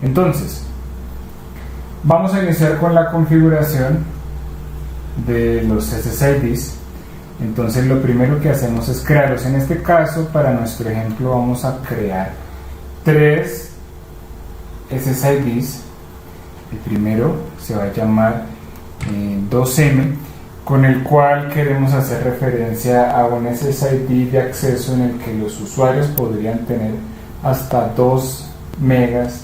Entonces, vamos a iniciar con la configuración de los SSIDs. Entonces lo primero que hacemos es crearlos. En este caso, para nuestro ejemplo, vamos a crear 3 SSIDs. El primero se va a llamar 2M, con el cual queremos hacer referencia a un SSID de acceso en el que los usuarios podrían tener hasta 2 megas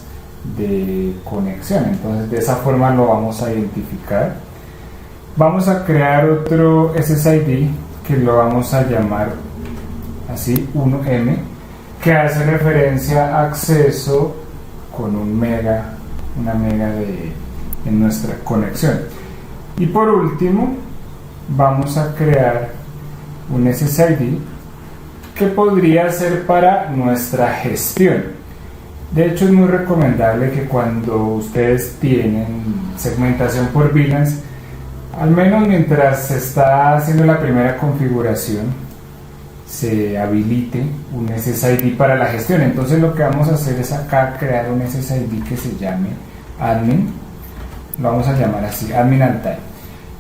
de conexión. Entonces de esa forma lo vamos a identificar. Vamos a crear otro SSID que lo vamos a llamar así, 1M, que hace referencia a acceso con una mega en nuestra conexión. Y por último vamos a crear un SSID que podría ser para nuestra gestión. De hecho, es muy recomendable que cuando ustedes tienen segmentación por VLANs, al menos mientras se está haciendo la primera configuración, se habilite un SSID para la gestión. Entonces lo que vamos a hacer es acá crear un SSID que se llame admin. Lo vamos a llamar así, admin alt-type.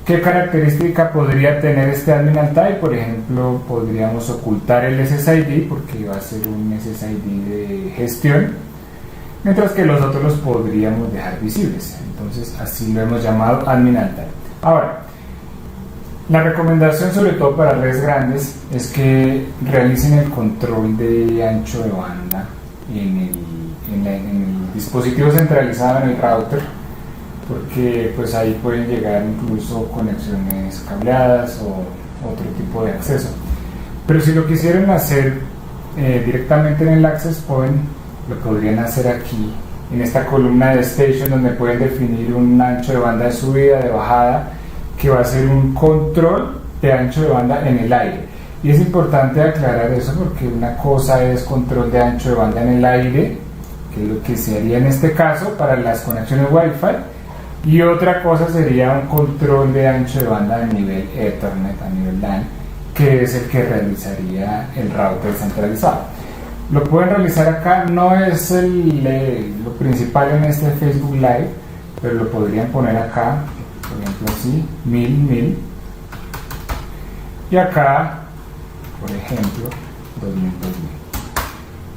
¿Qué característica podría tener este admin alt-type? Por ejemplo, podríamos ocultar el SSID porque va a ser un SSID de gestión, mientras que los otros los podríamos dejar visibles. Entonces así lo hemos llamado admin alt-type. Ahora, la recomendación sobre todo para redes grandes es que realicen el control de ancho de banda en el dispositivo centralizado, en el router, porque pues ahí pueden llegar incluso conexiones cableadas o otro tipo de acceso. Pero si lo quisieran hacer directamente en el access point, lo podrían hacer aquí en esta columna de station, donde pueden definir un ancho de banda de subida, de bajada, que va a ser un control de ancho de banda en el aire. Y es importante aclarar eso porque una cosa es control de ancho de banda en el aire, que es lo que se haría en este caso para las conexiones Wi-Fi, y otra cosa sería un control de ancho de banda a nivel Ethernet, a nivel LAN, que es el que realizaría el router centralizado. Lo pueden realizar acá, no es lo principal en este Facebook Live, pero lo podrían poner acá, por ejemplo así, 1000, y acá, por ejemplo, 2000.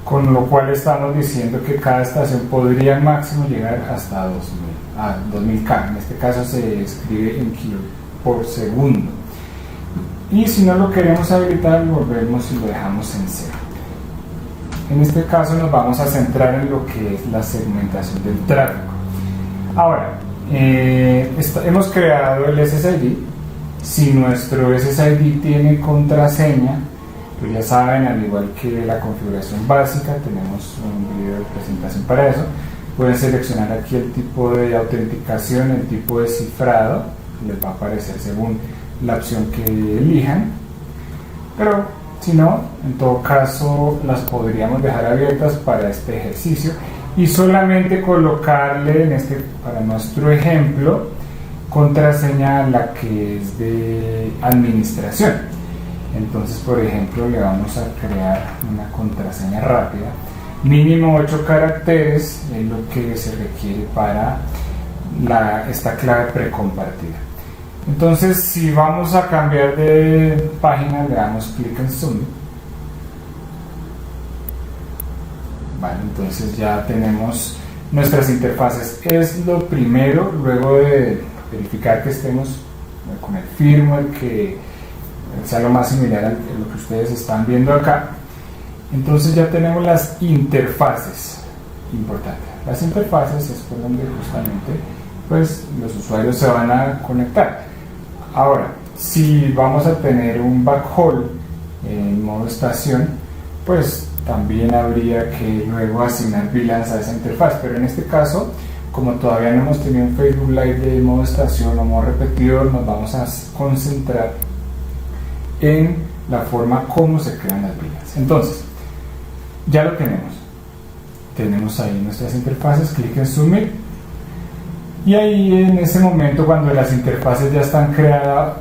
Con lo cual estamos diciendo que cada estación podría máximo llegar hasta 2000K. En este caso se escribe en kilo por segundo. Y si no lo queremos habilitar, volvemos y lo dejamos en 0. En este caso nos vamos a centrar en lo que es la segmentación del tráfico. Ahora, hemos creado el SSID. Si nuestro SSID tiene contraseña, pues ya saben, al igual que la configuración básica, tenemos un video de presentación para eso. Pueden seleccionar aquí el tipo de autenticación, el tipo de cifrado, les va a aparecer según la opción que elijan, pero si no, en todo caso las podríamos dejar abiertas para este ejercicio y solamente colocarle para nuestro ejemplo, contraseña a la que es de administración. Entonces, por ejemplo, le vamos a crear una contraseña rápida, mínimo 8 caracteres, es lo que se requiere para esta clave precompartida. Entonces, si vamos a cambiar de página, le damos clic en Zoom. Vale, entonces ya tenemos nuestras interfaces. Es lo primero, luego de verificar que estemos con el firmware, que sea lo más similar a lo que ustedes están viendo acá. Entonces ya tenemos las interfaces. Importante, las interfaces es por donde justamente pues los usuarios se van a conectar. Ahora, si vamos a tener un backhaul en modo estación, pues también habría que luego asignar VLANs a esa interfaz, pero en este caso, como todavía no hemos tenido un Facebook Live de modo estación o modo repetidor, nos vamos a concentrar en la forma como se crean las VLANs. Entonces, ya lo tenemos ahí nuestras interfaces, clic en Submit, y ahí en ese momento, cuando las interfaces ya están creadas,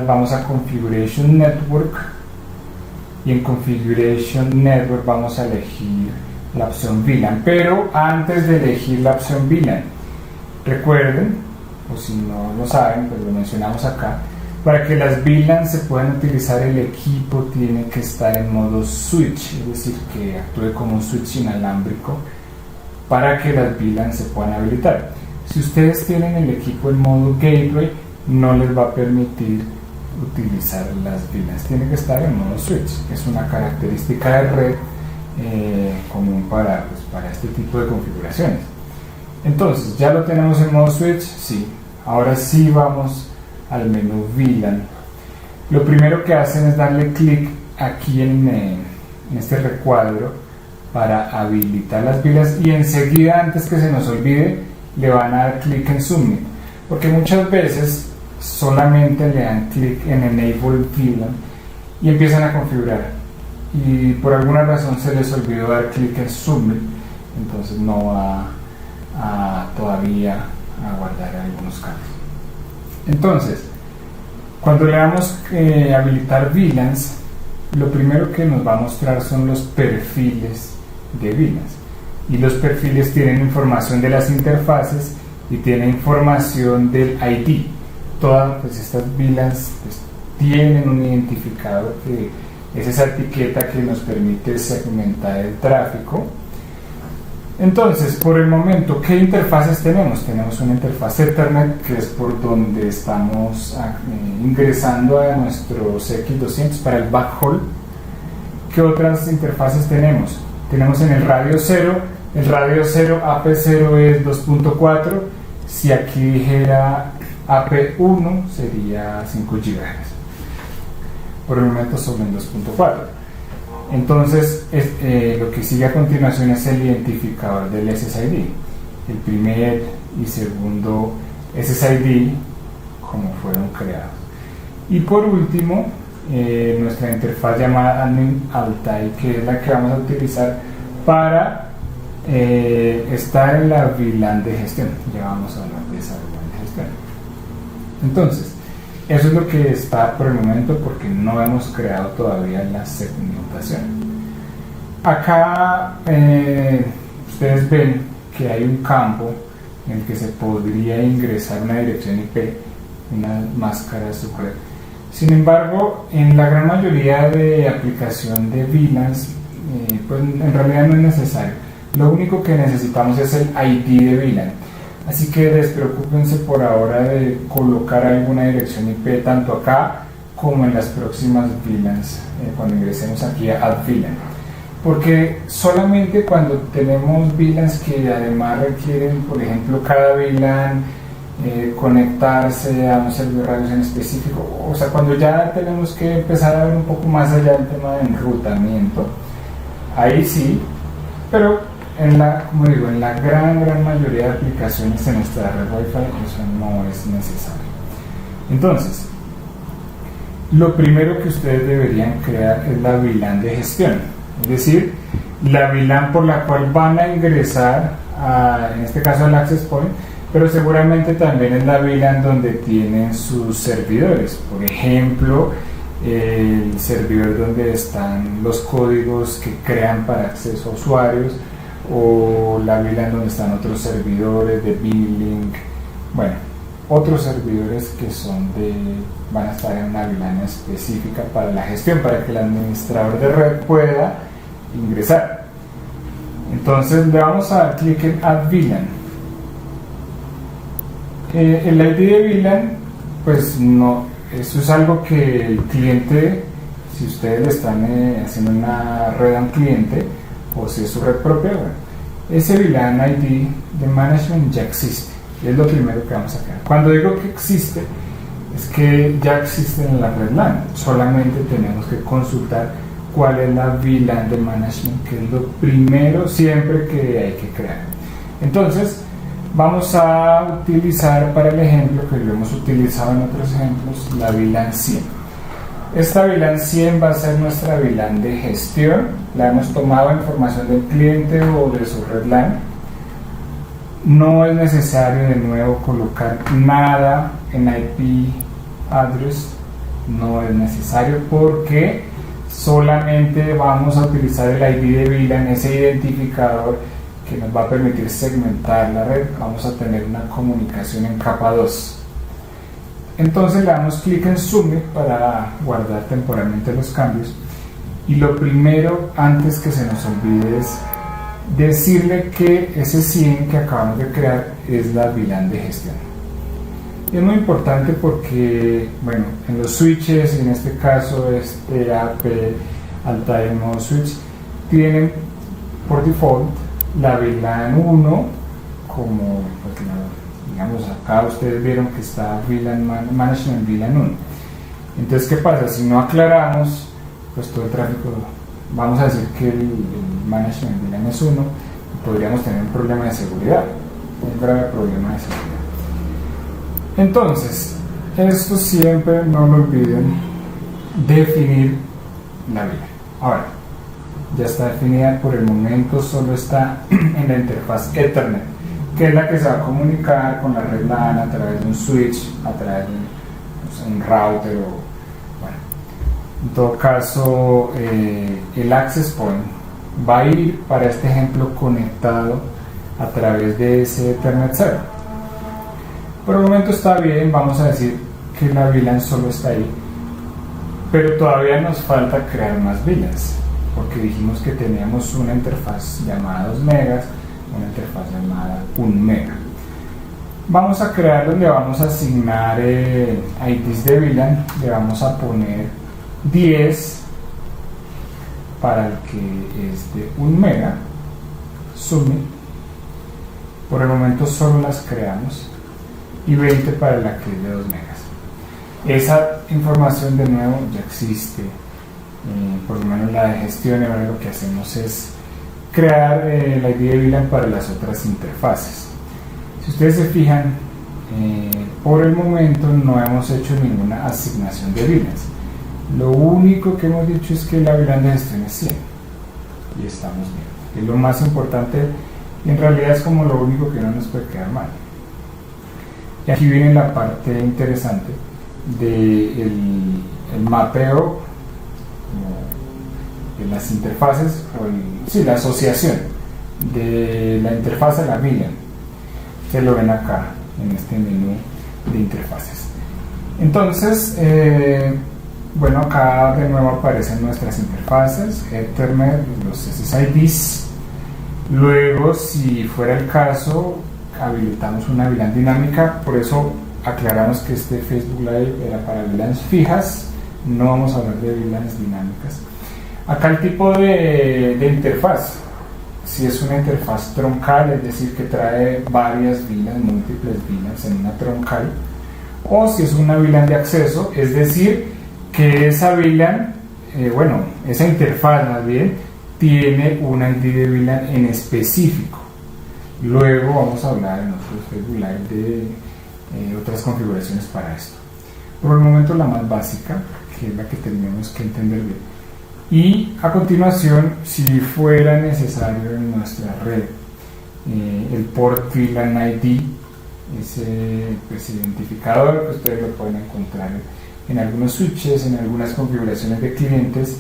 vamos a Configuration Network, y en Configuration Network vamos a elegir la opción VLAN. Pero antes de elegir la opción VLAN, recuerden, o si no lo saben, pues lo mencionamos acá, para que las VLAN se puedan utilizar, el equipo tiene que estar en modo switch, es decir, que actúe como un switch inalámbrico para que las VLAN se puedan habilitar. Si ustedes tienen el equipo en modo gateway, no les va a permitir utilizar las VLAN, tiene que estar en modo switch, que es una característica de red común para este tipo de configuraciones. Entonces, ¿ya lo tenemos en modo switch? Sí. Ahora sí vamos al menú VLAN. Lo primero que hacen es darle clic aquí en este recuadro para habilitar las VLANs, y enseguida, antes que se nos olvide, le van a dar clic en Submit, porque muchas veces solamente le dan clic en Enable VLAN y empiezan a configurar, y por alguna razón se les olvidó dar clic en Submit, entonces no va todavía a guardar algunos cambios. Entonces, cuando le damos habilitar VLANs, lo primero que nos va a mostrar son los perfiles de VLANs, y los perfiles tienen información de las interfaces y tienen información del ID. Todas estas VLANs pues, tienen un identificador que es esa etiqueta que nos permite segmentar el tráfico. Entonces, por el momento, ¿qué interfaces tenemos? Tenemos una interfaz Ethernet, que es por donde estamos ingresando a nuestros X200 para el backhaul. ¿Qué otras interfaces tenemos? Tenemos en el radio 0, el radio 0 AP0 es 2.4, si aquí dijera AP1 sería 5 GHz. Por el momento son en 2.4. Entonces, lo que sigue a continuación es el identificador del SSID, el primer y segundo SSID como fueron creados. Y por último, nuestra interfaz llamada Admin Altai, que es la que vamos a utilizar para estar en la VLAN de gestión. Ya vamos a hablar de esa VLAN de gestión. Entonces, eso es lo que está por el momento, porque no hemos creado todavía la segmentación. Acá ustedes ven que hay un campo en el que se podría ingresar una dirección IP, una máscara subred. Sin embargo, en la gran mayoría de aplicación de VLANs, pues en realidad no es necesario. Lo único que necesitamos es el ID de VLAN. Así que despreocúpense por ahora de colocar alguna dirección IP tanto acá como en las próximas VLANs, cuando ingresemos aquí a Add VLAN, porque solamente cuando tenemos VLANs que además requieren, por ejemplo, cada VLAN conectarse a un servidor de radios en específico, o sea, cuando ya tenemos que empezar a ver un poco más allá del tema de enrutamiento, ahí sí, pero como digo, en la gran mayoría de aplicaciones en nuestra red Wi-Fi eso no es necesario. Entonces, lo primero que ustedes deberían crear es la VLAN de gestión, es decir, la VLAN por la cual van a ingresar en este caso al access point, pero seguramente también es la VLAN donde tienen sus servidores, por ejemplo, el servidor donde están los códigos que crean para acceso a usuarios, o la VLAN donde están otros servidores de billing, bueno, otros servidores que van a estar en una VLAN específica para la gestión, para que el administrador de red pueda ingresar. Entonces le vamos a dar clic en Add VLAN. El ID de VLAN, pues no, eso es algo que el cliente, si ustedes le están haciendo una red a un cliente, o si es su red propia, bueno, ese VLAN ID de management ya existe, y es lo primero que vamos a crear. Cuando digo que existe, es que ya existe en la red LAN, solamente tenemos que consultar cuál es la VLAN de management, que es lo primero siempre que hay que crear. Entonces, vamos a utilizar para el ejemplo, que lo hemos utilizado en otros ejemplos, la VLAN 100. Esta VLAN 100 va a ser nuestra VLAN de gestión. La hemos tomado información del cliente o de su red LAN. No es necesario de nuevo colocar nada en IP address, no es necesario, porque solamente vamos a utilizar el ID de VLAN, ese identificador que nos va a permitir segmentar la red. Vamos a tener una comunicación en capa 2. Entonces le damos clic en Submit para guardar temporalmente los cambios, y lo primero, antes que se nos olvide, es decirle que ese SIEM que acabamos de crear es la VLAN de gestión. Y es muy importante porque, bueno, en los switches, en este caso este AP Altair Modo Switch, tienen por default la VLAN 1 como, pues, digamos, acá ustedes vieron que está VLAN Management VLAN 1. Entonces, ¿qué pasa? Si no aclaramos, pues todo el tráfico, vamos a decir que el Management VLAN es 1, podríamos tener un problema de seguridad, un grave problema de seguridad. Entonces, esto siempre no lo olviden, definir la VLAN. Ahora, ya está definida, por el momento solo está en la interfaz Ethernet, que es la que se va a comunicar con la red LAN a través de un switch, a través de un router o, bueno, en todo caso, el access point va a ir, para este ejemplo, conectado a través de ese Ethernet 0. Por el momento está bien, vamos a decir que la VLAN solo está ahí, pero todavía nos falta crear más VLANs, porque dijimos que teníamos una interfaz llamada 2 megas, una interfaz llamada 1 mega. Vamos a crear donde vamos a asignar IDs de VLAN, le vamos a poner 10 para el que es de 1 mega, Submit. Por el momento solo las creamos, y 20 para la que es de 2 megas. Esa información, de nuevo, ya existe, por lo menos la de gestión. Ahora lo que hacemos es crear el ID de VLAN para las otras interfaces. Si ustedes se fijan, por el momento no hemos hecho ninguna asignación de VLANs. Lo único que hemos dicho es que la VLAN de gestión es 100, y estamos bien. Es lo más importante, y en realidad es como lo único que no nos puede quedar mal. Y aquí viene la parte interesante del mapeo de las interfaces, o la asociación de la interfaz a la VLAN. Ustedes lo ven acá en este menú de interfaces. Entonces, bueno, acá de nuevo aparecen nuestras interfaces, Ethernet, los SSIDs. Luego, si fuera el caso, habilitamos una VLAN dinámica. Por eso aclaramos que este Facebook Live era para VLANs fijas, no vamos a hablar de VLANs dinámicas. Acá el tipo de interfaz, si es una interfaz troncal, es decir, que trae varias VLANs, múltiples VLANs en una troncal, o si es una VLAN de acceso, es decir, que esa VLAN, esa interfaz más bien, tiene una ID de VLAN en específico. Luego vamos a hablar en otros Facebook Live de otras configuraciones para esto. Por el momento la más básica, que es la que tenemos que entender bien. Y a continuación, si fuera necesario en nuestra red, el port VLAN ID, ese identificador que ustedes lo pueden encontrar en algunos switches, en algunas configuraciones de clientes.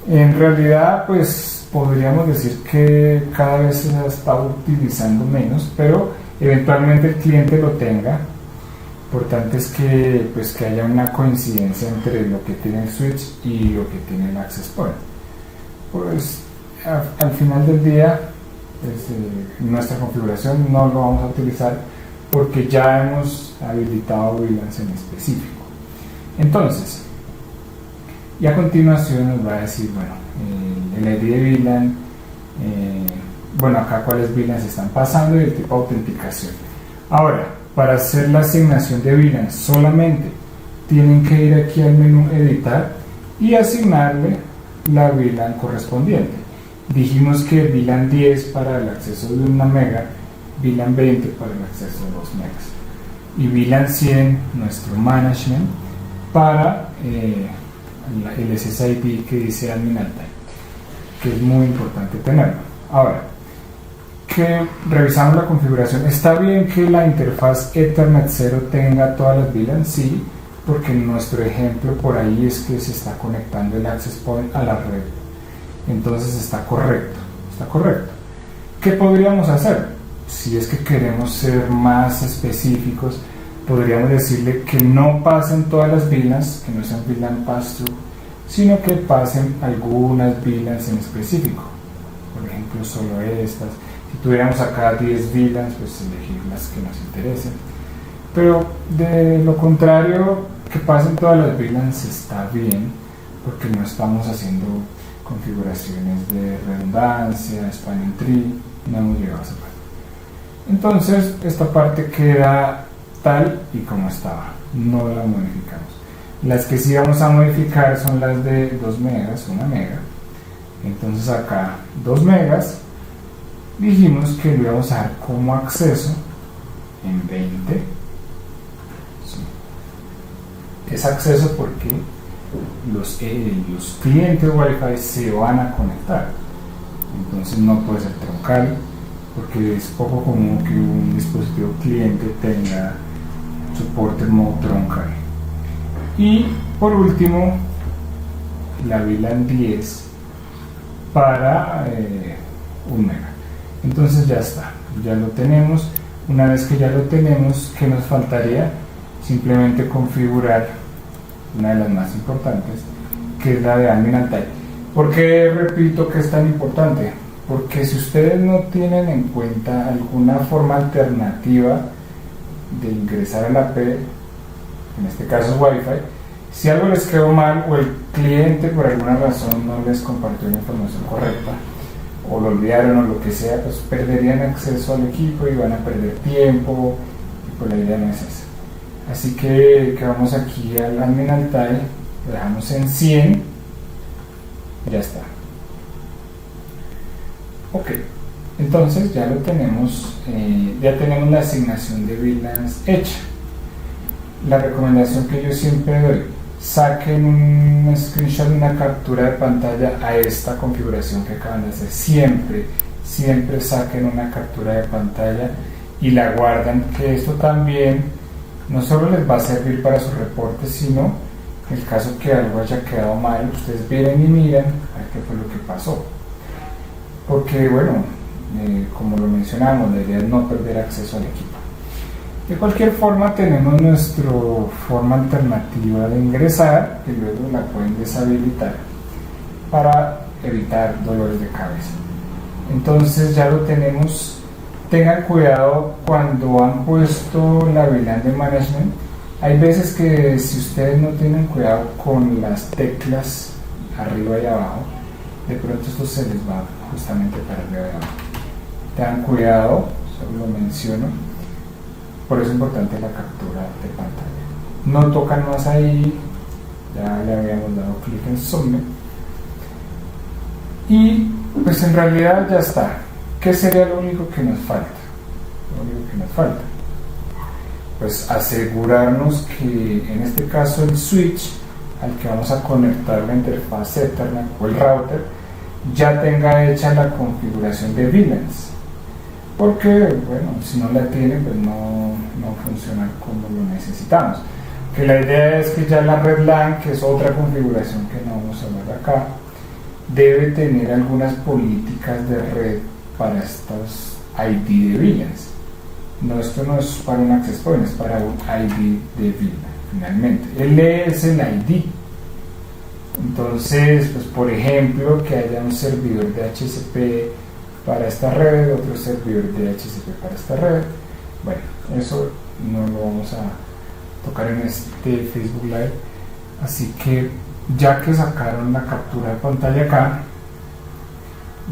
En realidad, pues podríamos decir que cada vez se está utilizando menos, pero eventualmente el cliente lo tenga. Importante es que haya una coincidencia entre lo que tiene el switch y lo que tiene el access point. Pues al final del día, nuestra configuración no lo vamos a utilizar porque ya hemos habilitado VLANs en específico. Entonces, y a continuación nos va a decir, el ID de VLAN, acá cuáles VLANs están pasando y el tipo de autenticación. Ahora, para hacer la asignación de VLAN solamente tienen que ir aquí al menú editar y asignarle la VLAN correspondiente. Dijimos que VLAN 10 para el acceso de 1 mega, VLAN 20 para el acceso de 2 megas y VLAN 100, nuestro management, para el SSID que dice Admin Altair, que es muy importante tenerlo. Ahora, que revisamos la configuración, está bien que la interfaz Ethernet 0 tenga todas las VLANs, sí, porque nuestro ejemplo por ahí es que se está conectando el access point a la red. Entonces está correcto, está correcto. ¿Qué podríamos hacer? Si es que queremos ser más específicos, podríamos decirle que no pasen todas las VLANs, que no sean VLAN pass-through, sino que pasen algunas VLANs en específico. Por ejemplo, solo estas. Si tuviéramos acá 10 VLANs, pues elegir las que nos interesen. Pero de lo contrario, que pasen todas las VLANs está bien, porque no estamos haciendo configuraciones de redundancia, spanning tree, no hemos llegado a esa parte. Entonces, esta parte queda tal y como estaba, no la modificamos. Las que sí vamos a modificar son las de 2 megas, 1 mega. Entonces acá 2 megas, dijimos que lo íbamos a dar como acceso en 20. Sí. Es acceso porque los clientes Wi-Fi se van a conectar. Entonces no puede ser troncal, porque es poco común que un dispositivo cliente tenga soporte en modo troncal. Y por último, la VLAN 10 para 1 mega. Entonces ya está, ya lo tenemos. Una vez que ya lo tenemos, ¿qué nos faltaría? Simplemente configurar una de las más importantes, que es la de Admin and Type. ¿Por qué repito que es tan importante? Porque si ustedes no tienen en cuenta alguna forma alternativa de ingresar a la P, en este caso es Wi-Fi, si algo les quedó mal o el cliente por alguna razón no les compartió la información correcta o lo olvidaron o lo que sea, pues perderían acceso al equipo y van a perder tiempo, y pues la idea no es esa. Así que vamos aquí al Admin and Type, lo dejamos en 100, ya está. Ok, entonces ya lo tenemos, ya tenemos la asignación de VLANs hecha. La recomendación que yo siempre doy: saquen un screenshot, una captura de pantalla a esta configuración que acaban de hacer. Siempre saquen una captura de pantalla y la guardan, que esto también no solo les va a servir para sus reportes, sino en el caso que algo haya quedado mal, ustedes vienen y miran a ver qué fue lo que pasó. Porque bueno, como lo mencionamos, la idea es no perder acceso al equipo. De cualquier forma, tenemos nuestra forma alternativa de ingresar, que luego la pueden deshabilitar para evitar dolores de cabeza. Entonces ya lo tenemos. Tengan cuidado cuando han puesto la VLAN de management. Hay veces que si ustedes no tienen cuidado con las teclas arriba y abajo, de pronto esto se les va justamente para arriba y abajo. Tengan cuidado, solo lo menciono. Por eso es importante la captura de pantalla. No tocan más ahí, ya le habíamos dado clic en Submit. Y pues en realidad ya está. ¿Qué sería lo único que nos falta? Lo único que nos falta, pues asegurarnos que en este caso el switch al que vamos a conectar la interfaz Ethernet o el router ya tenga hecha la configuración de VLANs. Porque, bueno, si no la tienen, pues no funciona como lo necesitamos. Que la idea es que ya la red LAN, que es otra configuración que no vamos a hablar acá, debe tener algunas políticas de red para estos ID de VLANs. No, esto no es para un access point, es para un ID de VLAN, finalmente. Él es el ID. Entonces, pues por ejemplo, que haya un servidor de HCP para esta red, otro servidor de HCP para esta red. Bueno, eso no lo vamos a tocar en este Facebook Live. Así que ya que sacaron la captura de pantalla acá,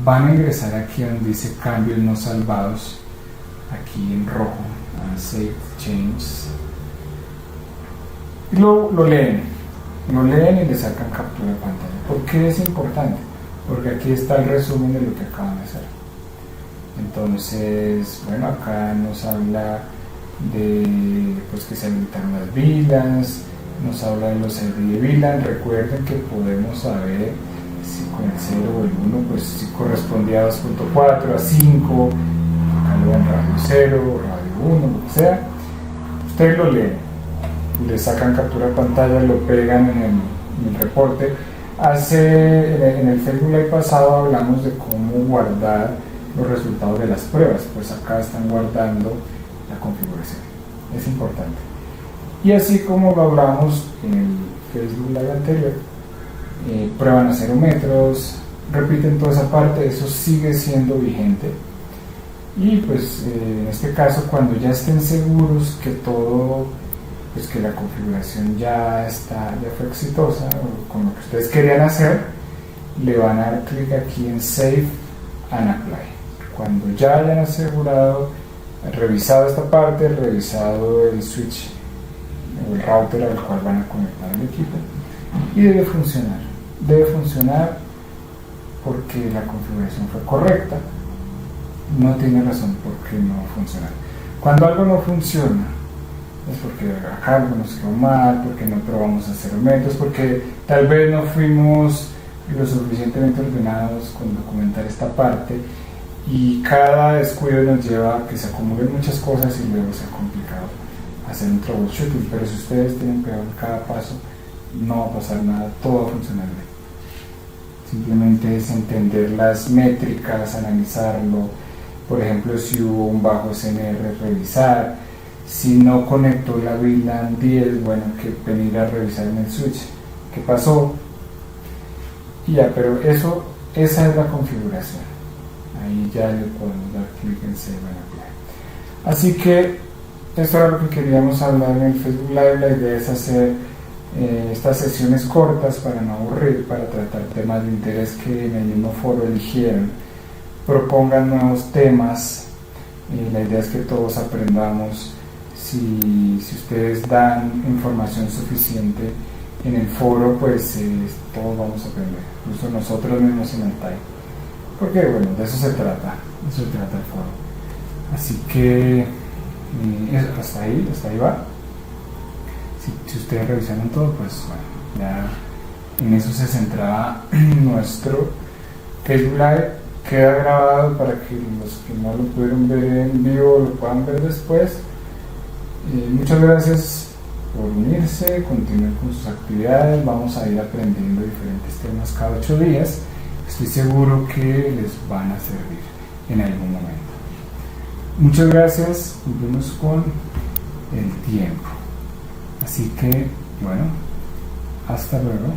van a ingresar aquí donde dice cambios no salvados, aquí en rojo, Save Changes, y lo leen y le sacan captura de pantalla. ¿Por qué es importante? Porque aquí está el resumen de lo que acaban de hacer. Entonces, bueno, acá nos habla de pues, que se habilitaron las VLANs, nos habla de los ID de VLAN. Recuerden que podemos saber si con el 0 o el 1, pues si correspondía a 2.4, a 5, acá lo ven radio 0, radio 1, lo que sea. Ustedes lo leen le sacan captura de pantalla, lo pegan en el reporte. En el Facebook Live pasado hablamos de cómo guardar los resultados de las pruebas, pues acá están guardando la configuración, es importante. Y así como lo hablamos en el Facebook Live anterior, prueban acelerómetros, repiten toda esa parte, eso sigue siendo vigente. Y pues en este caso, cuando ya estén seguros que todo, pues que la configuración ya fue exitosa o con lo que ustedes querían hacer, le van a dar clic aquí en Save and Apply. Cuando ya hayan asegurado, revisado esta parte, revisado el switch o el router al cual van a conectar el equipo, y debe funcionar porque la configuración fue correcta, no tiene razón por qué no funcionar. Cuando algo no funciona es porque acá algo nos quedó mal, porque no probamos acelerómetros, porque tal vez no fuimos lo suficientemente ordenados con documentar esta parte, y cada descuido nos lleva a que se acumulen muchas cosas y luego sea complicado hacer un troubleshooting. Pero si ustedes tienen cuidado en cada paso, no va a pasar nada, todo va a funcionar bien. Simplemente es entender las métricas, analizarlo. Por ejemplo, si hubo un bajo SNR, revisar. Si no conectó la VLAN 10, bueno, que venir a revisar en el switch qué pasó. Y ya, pero esa es la configuración. Ahí ya le podemos dar clic en Save and Apply. Así que eso era lo que queríamos hablar en el Facebook Live. La idea es hacer estas sesiones cortas para no aburrir, para tratar temas de interés que en el mismo foro eligieron. Propongan nuevos temas. La idea es que todos aprendamos. Si ustedes dan información suficiente en el foro, pues todos vamos a aprender, incluso nosotros mismos en el TAI, porque bueno, de eso se trata el foro. Así que hasta ahí va. Si ustedes revisaron todo, pues bueno, ya en eso se centraba nuestro Facebook Live. Queda grabado para que los que no lo pudieron ver en vivo lo puedan ver después. Muchas gracias por unirse, continúen con sus actividades, vamos a ir aprendiendo diferentes temas cada 8 días, estoy seguro que les van a servir en algún momento. Muchas gracias, cumplimos con el tiempo, así que bueno, hasta luego.